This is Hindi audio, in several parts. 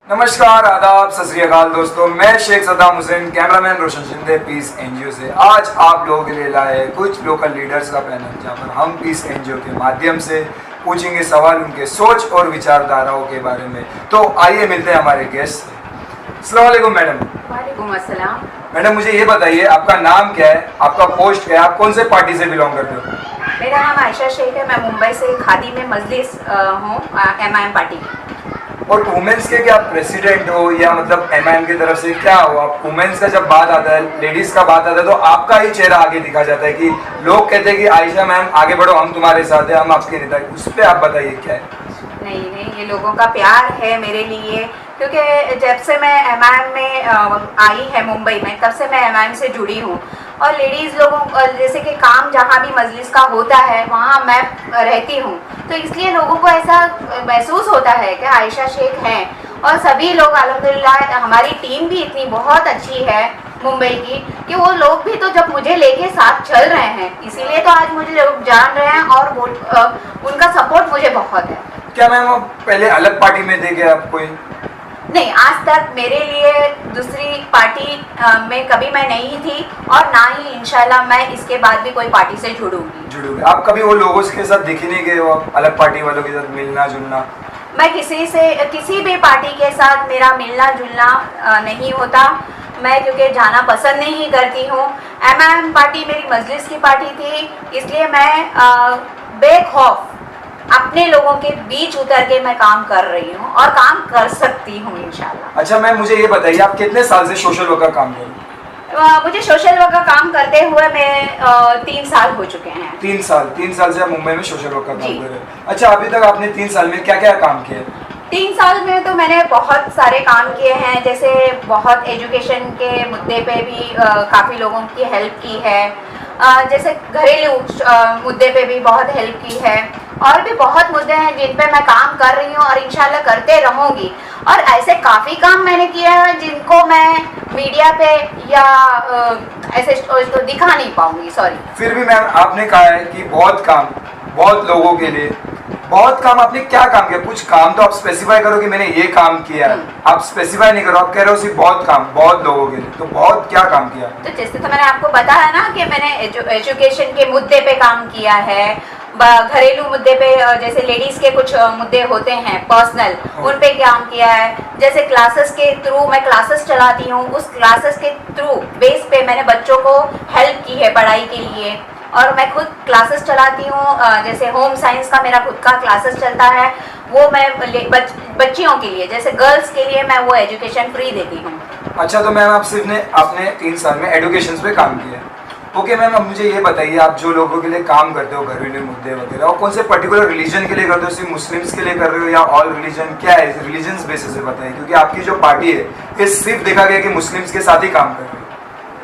नमस्कार, आदाब, सत श्री अकाल दोस्तों। मैं शेख सद्दाम हुसैन, कैमरामैन रोशन शिंदे, पीस एनजीओ से आज आप लोगों के लिए लाए कुछ लोकल लीडर्स का पैनल, जहां पर हम पीस एनजीओ के माध्यम से पूछेंगे सवाल उनके सोच और विचारधाराओं के बारे में। तो आइए मिलते हैं हमारे गेस्ट से। अस्सलाम वालेकुम मैडम। वालेकुम अस्सलाम। मैडम, मुझे ये बताइए, आपका नाम क्या है, आपका पोस्ट क्या है, आप कौन से पार्टी से बिलोंग करते हो? मेरा नाम आयशा शेख है। मैं मुंबई से खादी में मजलिस हूँ, एमआईएम पार्टी की। और वुमेन्स के क्या आप प्रेसिडेंट हो या मतलब एमआईएम की तरफ से क्या हो आप? वुमेन्स का जब बात आता है, लेडीज का बात आता है, तो आपका ही चेहरा आगे दिखा जाता है कि लोग कहते हैं कि आयशा मैम आगे बढ़ो, हम तुम्हारे साथ हैं, हम आपके नेता हैं। उस पर आप बताइए क्या है? नहीं, ये लोगों का प्यार है मेरे लिए, क्योंकि जब से मैं एमआईएम में आई है मुंबई में, तब से मैं एमआईएम से जुड़ी हूँ। और लेडीज़ लोगों जैसे कि काम जहाँ भी मजलिस का होता है वहाँ मैं रहती हूँ, तो इसलिए लोगों को ऐसा महसूस होता है कि आयशा शेख हैं। और सभी लोग अल्हम्दुलिल्लाह, हमारी टीम भी इतनी बहुत अच्छी है मुंबई की कि वो लोग भी तो जब मुझे लेके साथ चल रहे हैं, इसीलिए तो आज मुझे लोग जान रहे हैं और उनका सपोर्ट मुझे बहुत है। क्या मैम आप पहले अलग पार्टी में थे क्या आप कोई? नहीं, आज तक मेरे लिए दूसरी पार्टी में कभी मैं नहीं थी और ना ही इंशाल्लाह मैं इसके बाद भी कोई पार्टी से जुड़ूंगी। आप कभी वो लोगों के साथ दिख ही नहीं गए हो, अलग पार्टी वालों के साथ मिलना जुलना? मैं किसी भी पार्टी के साथ मेरा मिलना जुलना नहीं होता। मैं क्योंकि जाना पसंद नहीं करती हूँ। एमआईएम पार्टी मेरी मजलिस की पार्टी थी, इसलिए मैं बेखौफ अपने लोगों के बीच उतर के मैं काम कर रही हूँ और काम कर सकती हूँ इंशाल्लाह। अच्छा मैम, मुझे ये बताइए, आप कितने साल से सोशल वर्क का काम कर रहे हो? मुझे सोशल वर्क का काम करते हुए मैं 3 साल हो चुके हैं। 3 साल से आप मुंबई में सोशल वर्क का काम जी। कर रहे हो। अच्छा, अभी तक आपने 3 साल में क्या क्या काम किया? 3 साल में तो मैंने बहुत सारे काम किए हैं, जैसे बहुत एजुकेशन के मुद्दे पे भी काफ़ी लोगों की हेल्प की है। जैसे घरेलू मुद्दे पे भी बहुत हेल्प की है। और भी बहुत मुद्दे हैं जिन पे मैं काम कर रही हूँ और इंशाल्लाह करते रहूँगी। और ऐसे काफ़ी काम मैंने किए हैं जिनको मैं मीडिया पे या ऐसे तो दिखा नहीं पाऊँगी, सॉरी। फिर भी मैम, आपने कहा है कि बहुत काम, बहुत लोगों के लिए, बहुत काम। आपने क्या काम किया? कुछ काम तो आप स्पेसिफाई करो कि मैंने ये काम किया है। आप स्पेसिफाई नहीं करो, आप कह रहे हो सिर्फ बहुत काम, बहुत लोगों के लिए। तो बहुत क्या काम किया? तो जैसे तो मैंने आपको बताया ना कि मैंने एजुकेशन के मुद्दे पे काम किया है, घरेलू मुद्दे पे जैसे लेडीज के कुछ मुद्दे होते हैं पर्सनल, उन पे काम किया है। जैसे क्लासेस के थ्रू मैं क्लासेस चलाती हूँ, उस क्लासेस के थ्रू बेस पे मैंने बच्चों को हेल्प की है पढ़ाई के लिए। और मैं खुद क्लासेस चलाती हूँ, जैसे होम साइंस का मेरा खुद का क्लासेस चलता है, वो मैं बच्चियों के लिए, जैसे गर्ल्स के लिए मैं वो एजुकेशन फ्री देती हूँ। अच्छा, तो मैम आपने 3 साल में एडुकेशन पे काम किया। ओके मैम, अब मुझे ये बताइए, आप जो लोगों के लिए काम करते हो, घरेलू मुद्दे वगैरह, और कौन से पर्टिकुलर रिलीजन के लिए करते हो? सिर्फ मुस्लिम्स के लिए कर रहे हो या ऑल रिलीजन? क्या है रिलीजन बेसिस पे बताइए, क्योंकि आपकी जो पार्टी है ये सिर्फ देखा गया कि मुस्लिम्स के साथ ही काम कर रही है।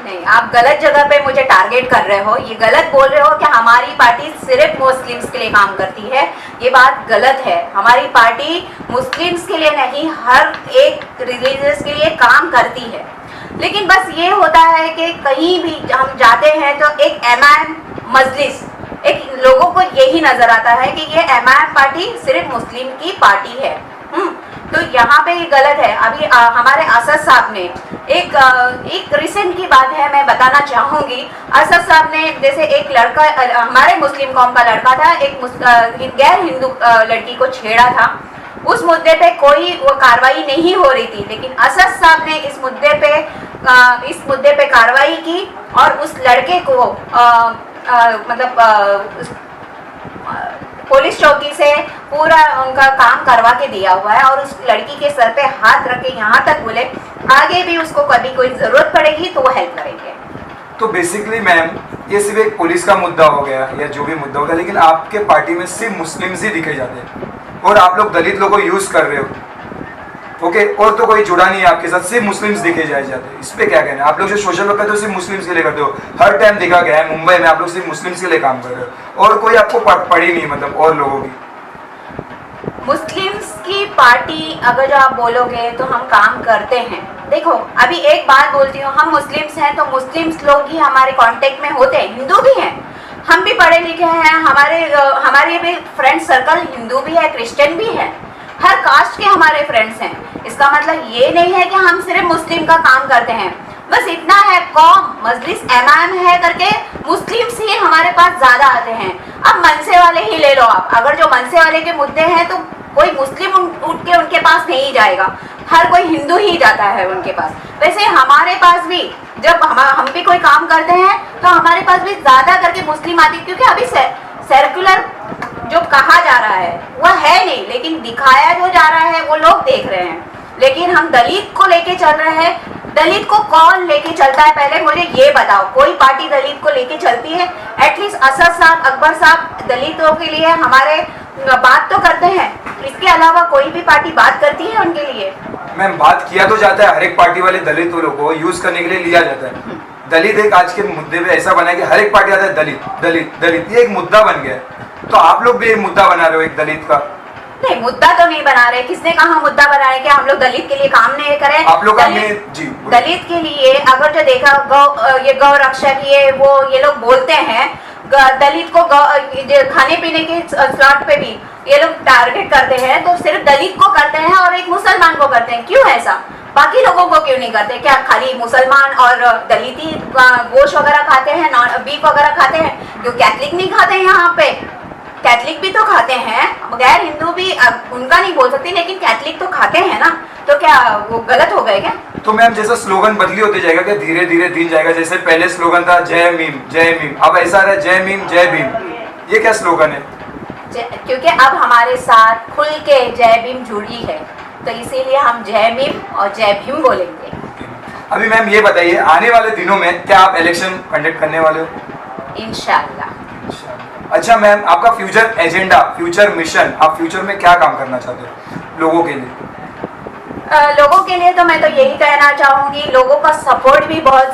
नहीं, आप गलत जगह पे मुझे टारगेट कर रहे हो, ये गलत बोल रहे हो कि हमारी पार्टी सिर्फ मुस्लिम्स के लिए काम करती है। ये बात गलत है। हमारी पार्टी मुस्लिम्स के लिए नहीं, हर एक रिलीजियस के लिए काम करती है। लेकिन बस ये होता है कि कहीं भी हम जाते हैं तो एक एमआईएम मजलिस, एक लोगों को यही नजर आता है कि ये एमआईएम पार्टी सिर्फ मुस्लिम की पार्टी है। तो यहाँ पे ये गलत है। अभी हमारे असद साहब ने एक रिसेंट की बात है, मैं बताना चाहूँगी। असद साहब ने जैसे एक लड़का, हमारे मुस्लिम कौम का लड़का था, एक गैर हिंदू लड़की को छेड़ा था। उस मुद्दे पे कोई वो कार्रवाई नहीं हो रही थी, लेकिन असद साहब ने इस मुद्दे पे कार्रवाई की और उस लड़के को पुलिस चौकी से पूरा उनका काम करवा के दिया हुआ है। और उस लड़की के सर पे हाथ रख के यहाँ तक बोले आगे भी उसको कभी कोई जरूरत पड़ेगी तो वो हेल्प करेंगे। तो बेसिकली मैम, ये सिर्फ एक पुलिस का मुद्दा हो गया या जो भी मुद्दा हो गया, लेकिन आपके पार्टी में सिर्फ मुस्लिम्स ही दिखे जाते हैं और आप लोग दलित लोगों को यूज कर रहे हो। ओके, और तो कोई जुड़ा नहीं है आपके साथ, सिर्फ मुस्लिम्स दिखे जाए जाते हैं। इस पे क्या कहना है? आप लोग जो सोशल वर्क करते हो सिर्फ मुस्लिम्स के लिए करते हो। हर टाइम देखा गया है मुंबई में आप लोग सिर्फ मुस्लिम्स के लिए काम कर रहे हो और कोई आपको पड़ी नहीं, मतलब और लोगों की। मुस्लिम्स की पार्टी अगर जो आप बोलोगे तो हम काम करते हैं। देखो, अभी एक बात बोलती हूँ, हम मुस्लिम्स हैं तो मुस्लिम्स लोग ही हमारे कांटेक्ट में होते हैं। हिंदू भी हैं, हम भी पढ़े लिखे हैं, हमारे भी फ्रेंड सर्कल हिंदू भी है, क्रिश्चियन भी है। हर कास्ट के हमारे फ्रेंड्स हैं। इसका मतलब ये नहीं है कि हम सिर्फ मुस्लिम का काम करते हैं, बस इतना है कौम मजलिस एमआईएम है करके मुस्लिम्स ही हमारे पास ज्यादा आते हैं। अब मनसे वाले ही ले लो आप, अगर जो मनसे वाले के मुद्दे हैं तो कोई मुस्लिम उठ के उनके पास नहीं जाएगा, हर कोई हिंदू ही जाता है उनके पास। वैसे हमारे पास भी जब हम भी कोई काम करते हैं तो हमारे पास भी ज्यादा करके मुस्लिम आते हैं, क्योंकि अभी सर्कुलर जो कहा जा रहा है वह है नहीं, लेकिन दिखाया जो जा रहा है वो लोग देख रहे हैं। लेकिन हम दलित को लेके चल रहे हैं। दलित को कौन लेके चलता है, पहले मुझे ये बताओ, कोई पार्टी दलित को लेके चलती है? एटलीस्ट असद साहब, अकबर साहब दलितों के लिए हमारे बात तो करते हैं, इसके अलावा कोई भी पार्टी बात करती है उनके लिए? मैम बात किया तो जाता है, हर एक पार्टी वाले दलित लोगों को यूज करने के लिए लिया जाता है। दलित एक आज के मुद्दे पे ऐसा बना है कि हर एक पार्टी आता है दलित दलित दलित, ये एक मुद्दा बन गया है। तो आप लोग भी एक मुद्दा बना रहे हो एक दलित का। नहीं, मुद्दा तो नहीं बना रहे। किसने कहा मुद्दा बना रहे? कि हम लोग दलित के लिए काम नहीं करें? आप लोग जी दलित के लिए अगर जो देखा ये गौ रक्षक ये लोग बोलते हैं दलित को खाने पीने के स्लॉट पे भी ये लोग टारगेट करते हैं, तो सिर्फ दलित को करते हैं और एक मुसलमान को करते हैं। क्यों ऐसा? बाकी लोगों को क्यों नहीं करते? क्या खाली मुसलमान और दलित ही गोश्त वगैरह खाते हैं, बीफ वगैरह खाते हैं? क्यों कैथलिक नहीं खाते हैं? यहाँ पे कैथलिक भी तो खाते हैं, गैर हिंदू भी उनका नहीं बोल सकती, लेकिन कैथलिक तो खाते हैं ना। तो क्या वो गलत हो गए क्या? तो मैम जैसा स्लोगन बदली होते जाएगा क्या, धीरे धीरे दिन जाएगा? जैसे पहले स्लोगन था जय भीम, अब ऐसा रहा जय भीम जय भीम, ये क्या स्लोगन है? क्योंकि अब हमारे साथ खुल के जय भीम जुड़ी है, तो इसीलिए हम जय भीम और जय भीम बोलेंगे। अभी मैम ये बताइए, आने वाले दिनों में क्या आप इलेक्शन कंडक्ट करने वाले हो? इंशाल्लाह। अच्छा मैम, आपका फ्यूचर एजेंडा, फ्यूचर मिशन, आप फ्यूचर में क्या काम करना चाहते हो लोगों के लिए? लोगों के लिए तो मैं तो यही कहना चाहूंगी, लोगों का सपोर्ट भी बहुत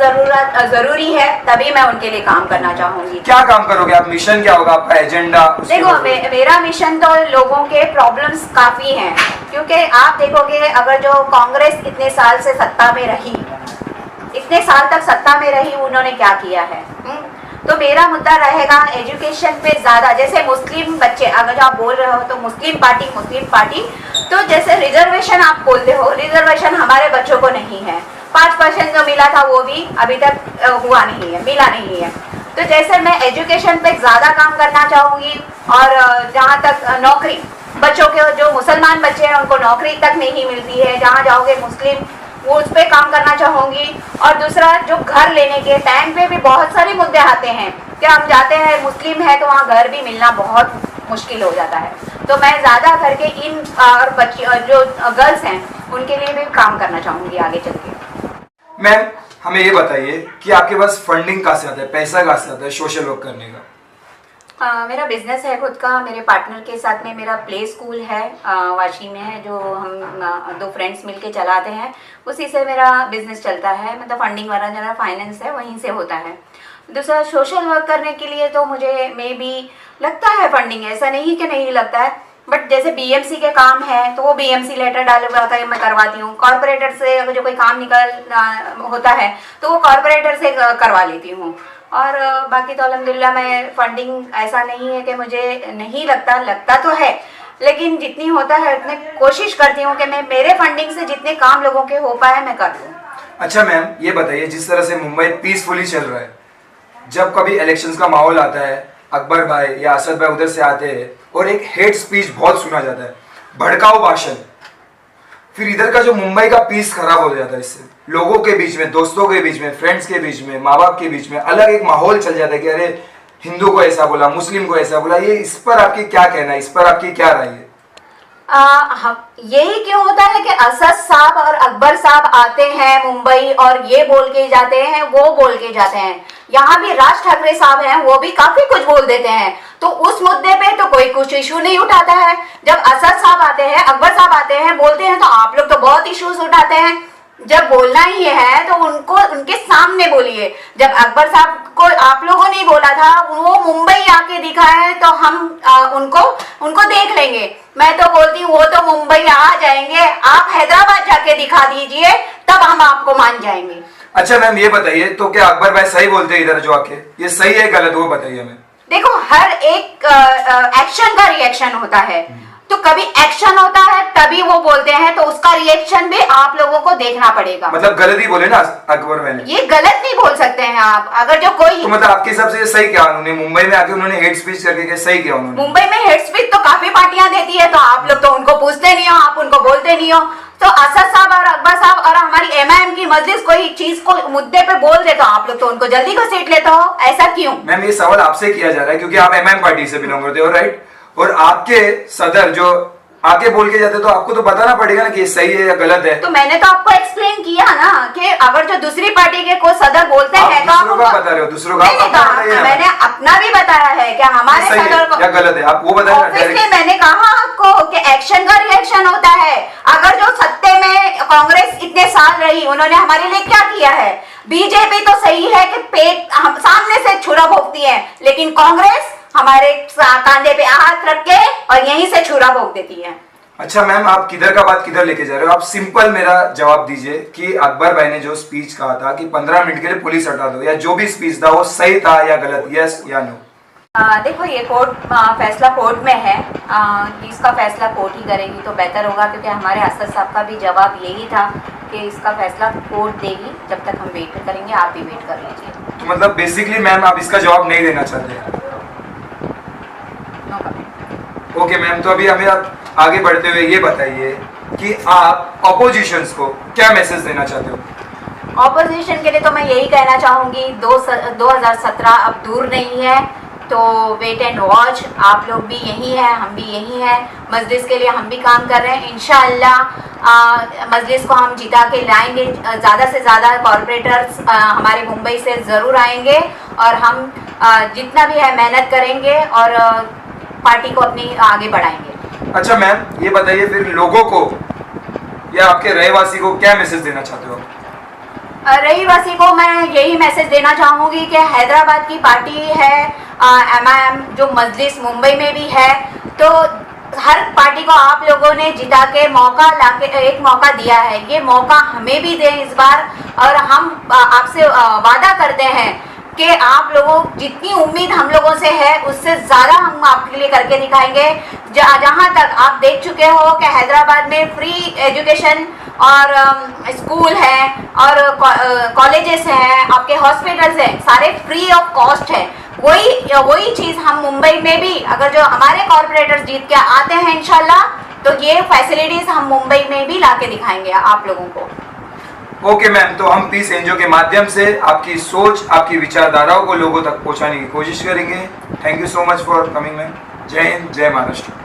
जरूरी है, तभी मैं उनके लिए काम करना चाहूंगी। क्या काम करोगे आप? मिशन क्या होगा आपका, एजेंडा? देखो मेरा मिशन तो लोगों के प्रॉब्लम्स काफी हैं, क्योंकि आप देखोगे अगर जो कांग्रेस इतने साल से सत्ता में रही, इतने साल तक सत्ता में रही, उन्होंने क्या किया है? तो मेरा मुद्दा रहेगा एजुकेशन पे ज्यादा। जैसे मुस्लिम बच्चे, अगर आप बोल रहे हो तो मुस्लिम पार्टी, तो जैसे रिजर्वेशन आप बोलते हो, रिजर्वेशन हमारे बच्चों को नहीं है। 5% जो मिला था वो भी अभी तक मिला नहीं है। तो जैसे मैं एजुकेशन पे ज्यादा काम करना चाहूंगी, और जहाँ तक नौकरी, बच्चों के जो मुसलमान बच्चे हैं उनको नौकरी तक नहीं मिलती है, जहाँ जाओगे मुस्लिम, वो उस पर काम करना चाहूंगी। और दूसरा, जो घर लेने के टाइम पे भी बहुत सारे मुद्दे आते हैं कि हम जाते हैं मुस्लिम है तो वहाँ घर भी मिलना बहुत मुश्किल हो जाता है। तो मैं ज़्यादा करके इन और बच्ची जो गर्ल्स हैं उनके लिए भी काम करना चाहूँगी आगे चल के। मैम हमें ये बताइए कि आपके पास फंडिंग कहाँ से आता है, पैसा कहाँ से आता है सोशल वर्क करने का? मेरा बिजनेस है खुद का, मेरे पार्टनर के साथ में मेरा प्ले स्कूल है वाशी में है, जो हम 2 फ्रेंड्स मिलके चलाते हैं, उसी से मेरा बिजनेस चलता है। मतलब फंडिंग वाला मेरा फाइनेंस है वहीं से होता है। दूसरा, सोशल वर्क करने के लिए तो मुझे मे बी लगता है फंडिंग, ऐसा नहीं कि नहीं लगता है, बट जैसे बीएमसी के काम है तो वो बीएमसी लेटर डालवा कर मैं करवाती हूँ। कॉर्पोरेटर से अगर जो कोई काम निकल होता है तो वो कॉर्पोरेटर से करवा लेती हूँ। और बाकी तो अल्हम्दुलिल्लाह मैं फंडिंग, ऐसा नहीं है कि मुझे नहीं लगता तो है, लेकिन जितनी होता है उतने कोशिश करती हूँ कि मैं मेरे फंडिंग से जितने काम लोगों के हो पाए मैं कर दूँ। अच्छा मैम ये बताइए, जिस तरह से मुंबई पीसफुली चल रहा है, जब कभी इलेक्शंस का माहौल आता है, अकबर भाई या असद भाई उधर से आते हैं और एक हेट स्पीच बहुत सुना जाता है, भड़काऊ भाषण, फिर इधर का जो मुंबई का पीस खराब हो जाता है। इससे लोगों के बीच में, दोस्तों के बीच में, फ्रेंड्स के बीच में, माँ बाप के बीच में अलग एक माहौल चल जाता है कि अरे हिंदू को ऐसा बोला, मुस्लिम को ऐसा बोला। ये इस पर आपकी क्या कहना है, इस पर आपकी क्या राय है? यही क्यों होता है कि असद साहब और अकबर साहब आते हैं मुंबई और ये बोल के जाते हैं, वो बोल के जाते हैं। यहाँ भी राज ठाकरे साहब हैं, वो भी काफी कुछ बोल देते हैं, तो उस मुद्दे पे तो कोई कुछ इशू नहीं उठाता है। जब असद साहब आते हैं, अकबर साहब आते हैं, बोलते हैं तो आप लोग तो बहुत इश्यूज उठाते हैं। जब बोलना ही है तो उनको उनके सामने बोलिए। जब अकबर साहब को आप लोगों ने बोला था, वो मुंबई आके दिखा है तो हम उनको देख लेंगे। मैं तो बोलती हूँ वो तो मुंबई आ जाएंगे, आप हैदराबाद जाके दिखा दीजिए, तब हम आपको मान जाएंगे। अच्छा मैम ये बताइए, तो क्या अकबर भाई सही बोलते हैं इधर जो आके, ये सही है गलत, वो बताइए हमें। देखो, हर एक एक्शन का रिएक्शन होता है, तो कभी एक्शन होता है तभी वो बोलते हैं, तो उसका रिएक्शन भी आप लोगों को देखना पड़ेगा। मतलब गलत ही बोले ना अकबर मैंने, ये गलत नहीं बोल सकते हैं आप। अगर जो कोई तो मतलब आपके हिसाब से ये सही क्या उन्होंने मुंबई में आके उन्होंने हेट स्पीच करके क्या सही किया उन्होंने? मुंबई में हेट स्पीच तो काफी पार्टियां देती है, तो आप लोग तो उनको पूछते नहीं हो, आप उनको बोलते नहीं हो। तो असद साहब और अकबर साहब और हमारी एमआईएम की मजलिस कोई चीज को मुद्दे पे बोल दे तो आप लोग तो उनको जल्दी घसीट लेते हो, ऐसा क्यों? मैम ये सवाल आपसे किया जा रहा है क्योंकि आप एमआईएम पार्टी से बिलोंग करते हो, राइट? और आपके सदर जो आगे बोल के जाते तो आपको तो बताना पड़ेगा ना कि ये सही है या गलत है। तो मैंने तो आपको एक्सप्लेन किया ना कि अगर जो दूसरी पार्टी के कोई सदर बोलते हैं तो आप दूसरों का बता रहे हो, दूसरों का नहीं, नहीं, मैंने अपना भी बताया है कि हमारे सही सदर है को या गलत है, आप वो बताइए ना ऑब्वियसली। डायरेक्ट। मैंने कहा आपको कि एक्शन का रिएक्शन होता है। अगर जो सत्ते में कांग्रेस इतने साल रही, उन्होंने हमारे लिए क्या किया है? बीजेपी तो सही है कि पेट हम सामने से छुरा भोगती है, लेकिन कांग्रेस हमारे कांधे पे हाथ रख के और यहीं से छुरा भोग देती है। अच्छा मैम, आप किधर का बात किधर लेके जा रहे हो? आप सिंपल मेरा जवाब दीजिए कि अकबर भाई ने जो स्पीच कहा था कि 15 मिनट के लिए पुलिस हटा दो, या जो भी स्पीच था वो सही था या गलत, यस या नो? देखो ये कोर्ट फैसला कोर्ट में है, इसका फैसला कोर्ट ही करेगी तो बेहतर होगा, क्योंकि हमारे असद साहब का भी जवाब यही था कि इसका फैसला कोर्ट देगी, जब तक हम वेट करेंगे, आप भी वेट कर लीजिए। तो मतलब बेसिकली मैम आप इसका जवाब नहीं देना चाहते? ओके मैम, तो अभी हमें आप आगे बढ़ते हुए ये बताइए कि आप ऑपोजिशंस को क्या मैसेज देना चाहते हो? ऑपोजिशन के लिए तो मैं यही कहना चाहूँगी, 2017 अब दूर नहीं है, तो वेट एंड वॉच। आप लोग भी यही हैं, हम भी यही हैं, मजलिस के लिए हम भी काम कर रहे हैं। इंशाअल्लाह मजलिस को हम जिता के लाएंगे, ज़्यादा से ज़्यादा कॉरपोरेटर्स हमारे मुंबई से ज़रूर आएंगे और हम जितना भी है मेहनत करेंगे और पार्टी को अपनी आगे बढ़ाएंगे। अच्छा मैम, ये बताइए फिर लोगों को या आपके रहवासी को क्या मैसेज देना चाहते हो? रहीवासी को मैं यही मैसेज देना चाहूँगी कि हैदराबाद की पार्टी है एमआईएम, जो मजलिस मुंबई में भी है, तो हर पार्टी को आप लोगों ने जिता के एक मौका दिया है, ये मौका हमें भी दें इस बार। और हम आपसे वादा करते हैं कि आप लोगों जितनी उम्मीद हम लोगों से है उससे ज़्यादा हम आपके लिए करके दिखाएंगे। जहाँ तक आप देख चुके हो कि हैदराबाद में फ्री एजुकेशन और स्कूल है और कॉलेजेस हैं, आपके हॉस्पिटल्स हैं, सारे फ्री ऑफ कॉस्ट है। वही चीज़ हम मुंबई में भी, अगर जो हमारे कॉरपोरेटर्स जीत के आते हैं इंशाल्लाह, तो ये फैसिलिटीज़ हम मुंबई में भी ला के दिखाएंगे आप लोगों को। ओके मैम, तो हम पीस एनजीओ के माध्यम से आपकी सोच, आपकी विचारधाराओं को लोगों तक पहुंचाने की कोशिश करेंगे। Thank you so much for coming ma'am. जय हिंद, जय महाराष्ट्र।